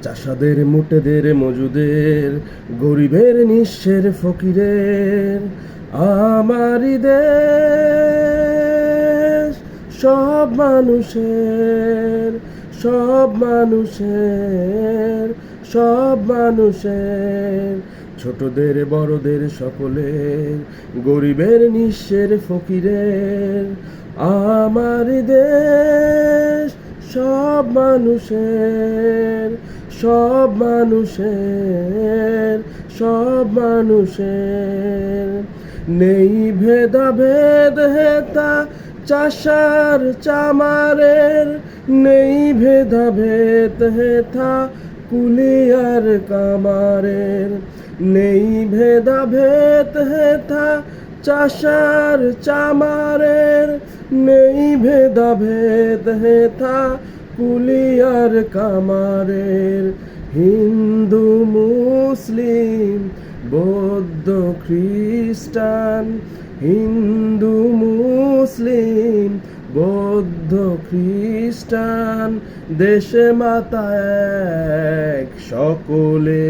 চাষাদের মুটেদের মজুদের গরিবের নিঃস্বের ফকিরের আমারই দেশ সব মানুষের সব মানুষের সব মানুষের ছোটদের বড়দের সকলের গরিবের নিঃস্বের ফকিরের আমারই দেশ সব মানুষের সব মানুষের সব মানুষের নেই ভেদাভেদ হেতা চাষার চামারের নেই ভেদাভেদ হেথা কুলিয়ার কামারের নেই ভেদাভেদ হেথা চাষার চামারের নেই ভেদাভেদ হেথা কুলিয়ার কামারের হিন্দু মুসলিম বৌদ্ধ খ্রিস্টান হিন্দু মুসলিম বৌদ্ধ খ্রিস্টান দেশে মাতা এক সকলে।